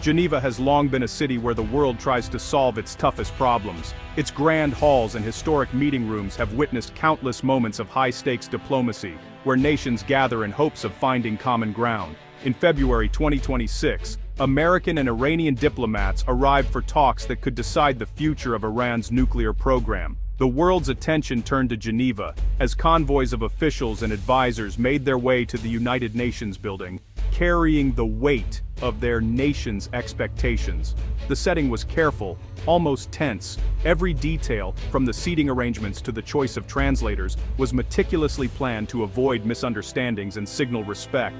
Geneva has long been a city where the world tries to solve its toughest problems. Its grand halls and historic meeting rooms have witnessed countless moments of high-stakes diplomacy, where nations gather in hopes of finding common ground. In February 2026, American and Iranian diplomats arrived for talks that could decide the future of Iran's nuclear program. The world's attention turned to Geneva, as convoys of officials and advisors made their way to the United Nations building, carrying the weight of their nation's expectations. The setting was careful, almost tense. Every detail, from the seating arrangements to the choice of translators, was meticulously planned to avoid misunderstandings and signal respect.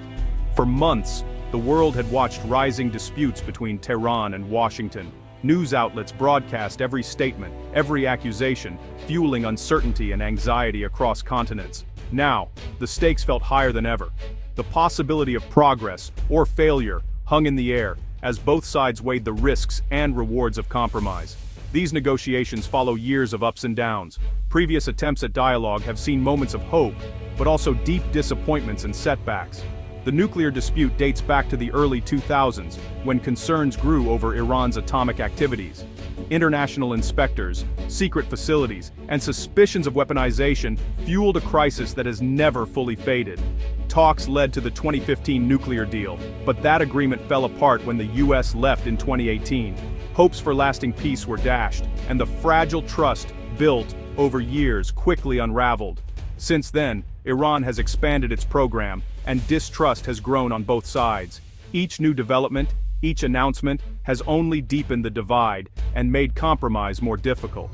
For months, the world had watched rising disputes between Tehran and Washington. News outlets broadcast every statement, every accusation, fueling uncertainty and anxiety across continents. Now, the stakes felt higher than ever. The possibility of progress, or failure, hung in the air, as both sides weighed the risks and rewards of compromise. These negotiations follow years of ups and downs. Previous attempts at dialogue have seen moments of hope, but also deep disappointments and setbacks. The nuclear dispute dates back to the early 2000s, when concerns grew over Iran's atomic activities. International inspectors, secret facilities, and suspicions of weaponization fueled a crisis that has never fully faded. Talks led to the 2015 nuclear deal, but that agreement fell apart when the US left in 2018. Hopes for lasting peace were dashed, and the fragile trust built over years quickly unraveled. Since then, Iran has expanded its program, and distrust has grown on both sides. Each new development, each announcement, has only deepened the divide and made compromise more difficult.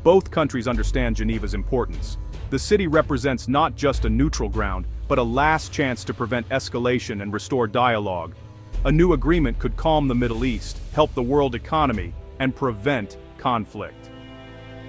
Both countries understand Geneva's importance. The city represents not just a neutral ground, but a last chance to prevent escalation and restore dialogue. A new agreement could calm the Middle East, help the world economy, and prevent conflict.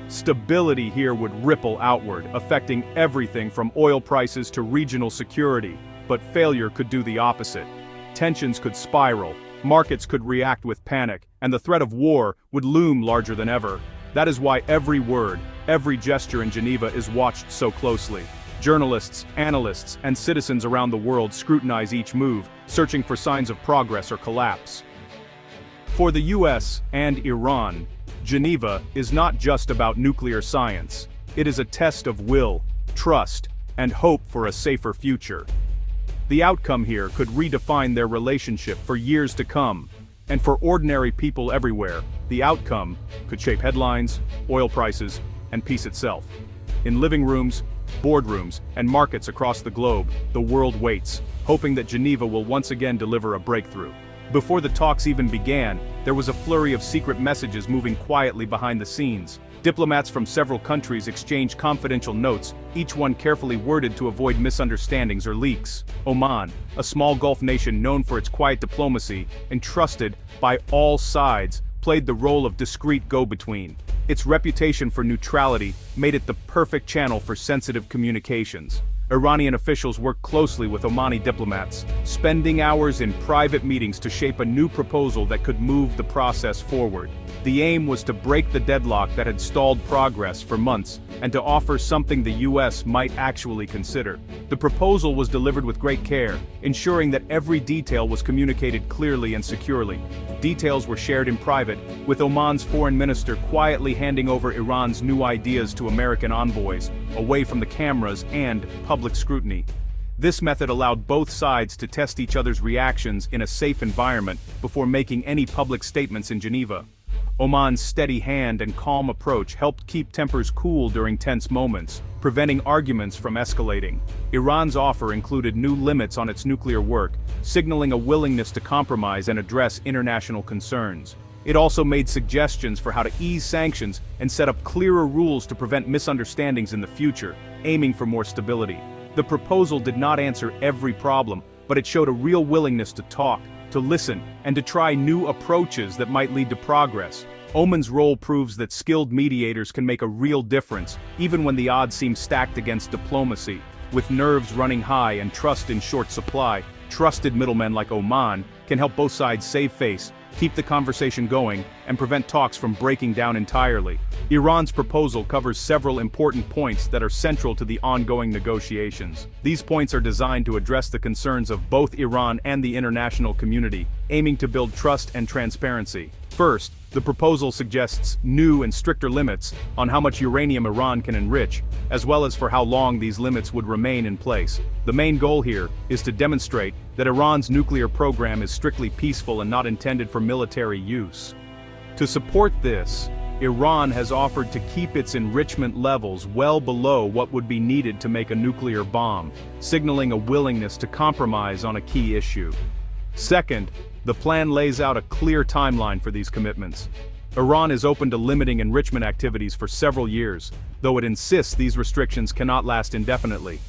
Stability here would ripple outward, affecting everything from oil prices to regional security, but failure could do the opposite. Tensions could spiral, markets could react with panic, and the threat of war would loom larger than ever. That is why every word, every gesture in Geneva is watched so closely. Journalists, analysts, and citizens around the world scrutinize each move, searching for signs of progress or collapse. For the US and Iran, Geneva is not just about nuclear science. It is a test of will, trust, and hope for a safer future. The outcome here could redefine their relationship for years to come. And for ordinary people everywhere, the outcome could shape headlines, oil prices, and peace itself. In living rooms, boardrooms, and markets across the globe, the world waits, hoping that Geneva will once again deliver a breakthrough. Before the talks even began, there was a flurry of secret messages moving quietly behind the scenes. Diplomats from several countries exchanged confidential notes, each one carefully worded to avoid misunderstandings or leaks. Oman, a small Gulf nation known for its quiet diplomacy and trusted by all sides, played the role of discreet go-between. Its reputation for neutrality made it the perfect channel for sensitive communications. Iranian officials worked closely with Omani diplomats, spending hours in private meetings to shape a new proposal that could move the process forward. The aim was to break the deadlock that had stalled progress for months, and to offer something the US might actually consider. The proposal was delivered with great care, ensuring that every detail was communicated clearly and securely. Details were shared in private, with Oman's foreign minister quietly handing over Iran's new ideas to American envoys, away from the cameras and public scrutiny. This method allowed both sides to test each other's reactions in a safe environment before making any public statements in Geneva. Oman's steady hand and calm approach helped keep tempers cool during tense moments, preventing arguments from escalating. Iran's offer included new limits on its nuclear work, signaling a willingness to compromise and address international concerns. It also made suggestions for how to ease sanctions and set up clearer rules to prevent misunderstandings in the future, aiming for more stability. The proposal did not answer every problem, but it showed a real willingness to talk, to listen, and to try new approaches that might lead to progress. Oman's role proves that skilled mediators can make a real difference, even when the odds seem stacked against diplomacy. With nerves running high and trust in short supply, trusted middlemen like Oman can help both sides save face, keep the conversation going, and prevent talks from breaking down entirely. Iran's proposal covers several important points that are central to the ongoing negotiations. These points are designed to address the concerns of both Iran and the international community, aiming to build trust and transparency. First, the proposal suggests new and stricter limits on how much uranium Iran can enrich, as well as for how long these limits would remain in place. The main goal here is to demonstrate that Iran's nuclear program is strictly peaceful and not intended for military use. To support this, Iran has offered to keep its enrichment levels well below what would be needed to make a nuclear bomb, signaling a willingness to compromise on a key issue. Second, the plan lays out a clear timeline for these commitments. Iran is open to limiting enrichment activities for several years, though it insists these restrictions cannot last indefinitely.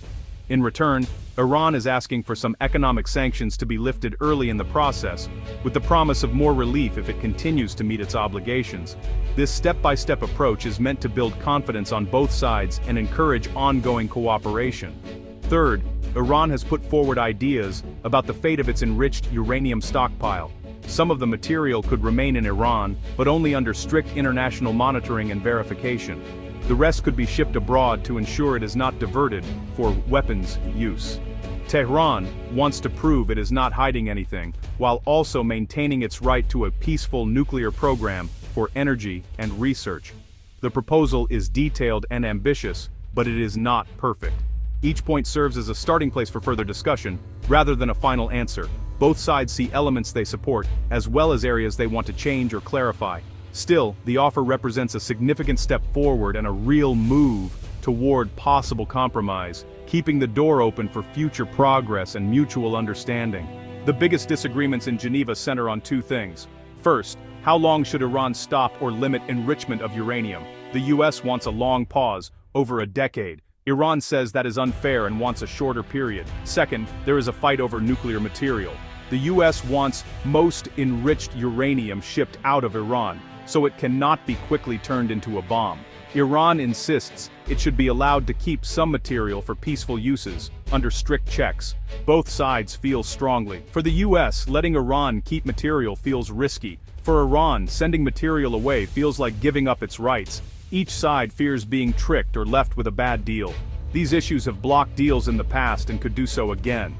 In return, Iran is asking for some economic sanctions to be lifted early in the process, with the promise of more relief if it continues to meet its obligations. This step-by-step approach is meant to build confidence on both sides and encourage ongoing cooperation. Third, Iran has put forward ideas about the fate of its enriched uranium stockpile. Some of the material could remain in Iran, but only under strict international monitoring and verification. The rest could be shipped abroad to ensure it is not diverted for weapons use. Tehran wants to prove it is not hiding anything, while also maintaining its right to a peaceful nuclear program for energy and research. The proposal is detailed and ambitious, but it is not perfect. Each point serves as a starting place for further discussion, rather than a final answer. Both sides see elements they support, as well as areas they want to change or clarify. Still, the offer represents a significant step forward and a real move toward possible compromise, keeping the door open for future progress and mutual understanding. The biggest disagreements in Geneva center on two things. First, how long should Iran stop or limit enrichment of uranium? The US wants a long pause, over a decade. Iran says that is unfair and wants a shorter period. Second, there is a fight over nuclear material. The US wants most enriched uranium shipped out of Iran, so it cannot be quickly turned into a bomb. Iran insists it should be allowed to keep some material for peaceful uses, under strict checks. Both sides feel strongly. For the US, letting Iran keep material feels risky. For Iran, sending material away feels like giving up its rights. Each side fears being tricked or left with a bad deal. These issues have blocked deals in the past and could do so again.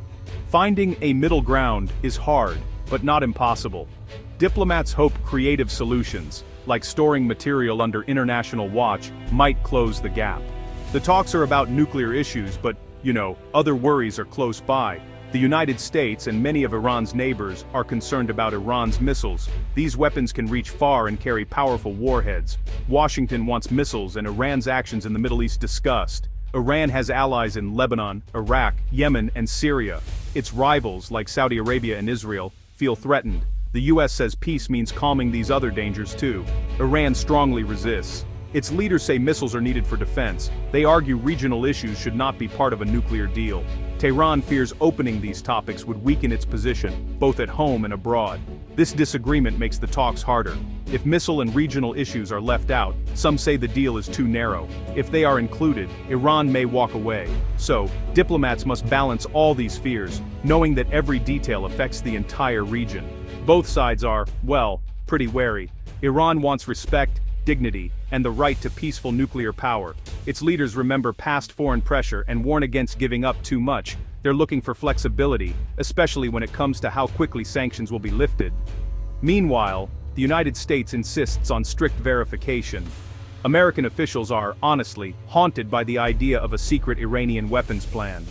Finding a middle ground is hard, but not impossible. Diplomats hope creative solutions, like storing material under international watch, might close the gap. The talks are about nuclear issues, but, other worries are close by. The United States and many of Iran's neighbors are concerned about Iran's missiles. These weapons can reach far and carry powerful warheads. Washington wants missiles and Iran's actions in the Middle East discussed. Iran has allies in Lebanon, Iraq, Yemen, and Syria. Its rivals, like Saudi Arabia and Israel, feel threatened. The US says peace means calming these other dangers too. Iran strongly resists. Its leaders say missiles are needed for defense. They argue regional issues should not be part of a nuclear deal. Tehran fears opening these topics would weaken its position, both at home and abroad. This disagreement makes the talks harder. If missile and regional issues are left out, some say the deal is too narrow. If they are included, Iran may walk away. So, diplomats must balance all these fears, knowing that every detail affects the entire region. Both sides are, pretty wary. Iran wants respect, dignity, and the right to peaceful nuclear power. Its leaders remember past foreign pressure and warn against giving up too much. They're looking for flexibility, especially when it comes to how quickly sanctions will be lifted. Meanwhile, the United States insists on strict verification. American officials are, honestly, haunted by the idea of a secret Iranian weapons plan.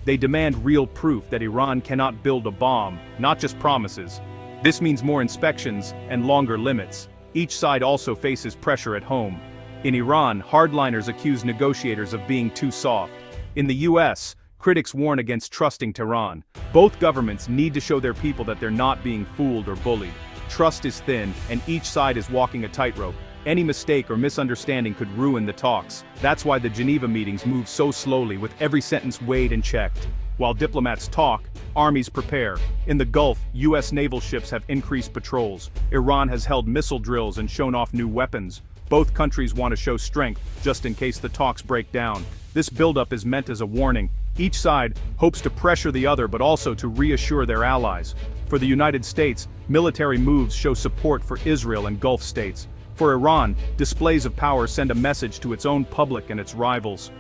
They demand real proof that Iran cannot build a bomb, not just promises. This means more inspections and longer limits. Each side also faces pressure at home. In Iran, hardliners accuse negotiators of being too soft. In the US, critics warn against trusting Tehran. Both governments need to show their people that they're not being fooled or bullied. Trust is thin, and each side is walking a tightrope. Any mistake or misunderstanding could ruin the talks. That's why the Geneva meetings move so slowly, with every sentence weighed and checked. While diplomats talk, armies prepare. In the Gulf, US naval ships have increased patrols. Iran has held missile drills and shown off new weapons. Both countries want to show strength, just in case the talks break down. This buildup is meant as a warning. Each side hopes to pressure the other but also to reassure their allies. For the United States, military moves show support for Israel and Gulf states. For Iran, displays of power send a message to its own public and its rivals.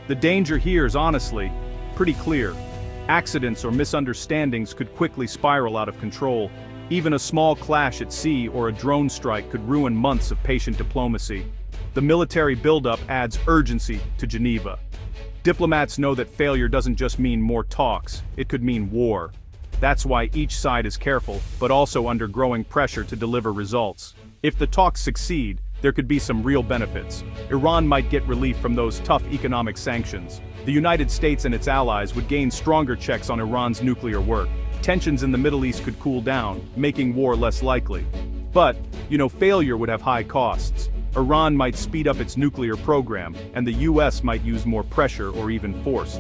The danger here is honestly pretty clear. Accidents or misunderstandings could quickly spiral out of control. Even a small clash at sea or a drone strike could ruin months of patient diplomacy. The military buildup adds urgency to Geneva. Diplomats know that failure doesn't just mean more talks, it could mean war. That's why each side is careful, but also under growing pressure to deliver results. If the talks succeed, there could be some real benefits. Iran might get relief from those tough economic sanctions. The United States and its allies would gain stronger checks on Iran's nuclear work. Tensions in the Middle East could cool down, making war less likely. But, failure would have high costs. Iran might speed up its nuclear program, and the US might use more pressure or even force.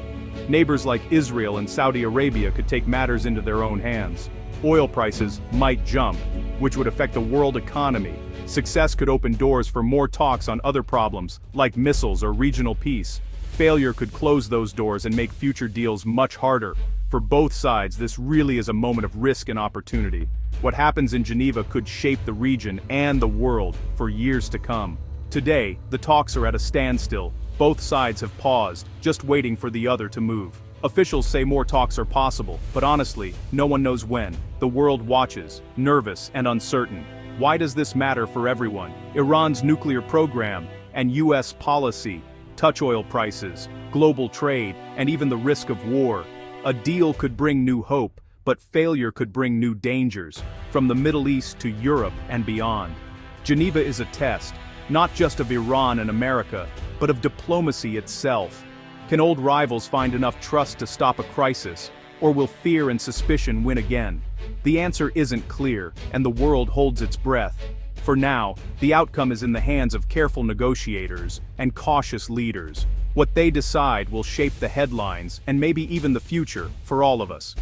Neighbors like Israel and Saudi Arabia could take matters into their own hands. Oil prices might jump, which would affect the world economy. Success could open doors for more talks on other problems, like missiles or regional peace. Failure could close those doors and make future deals much harder. For both sides, this really is a moment of risk and opportunity. What happens in Geneva could shape the region and the world for years to come. Today, the talks are at a standstill. Both sides have paused, just waiting for the other to move. Officials say more talks are possible, but honestly, no one knows when. The world watches, nervous and uncertain. Why does this matter for everyone? Iran's nuclear program and US policy, touch oil prices, global trade, and even the risk of war. A deal could bring new hope, but failure could bring new dangers, from the Middle East to Europe and beyond. Geneva is a test, not just of Iran and America, but of diplomacy itself. Can old rivals find enough trust to stop a crisis, or will fear and suspicion win again? The answer isn't clear, and the world holds its breath. For now, the outcome is in the hands of careful negotiators and cautious leaders. What they decide will shape the headlines and maybe even the future for all of us.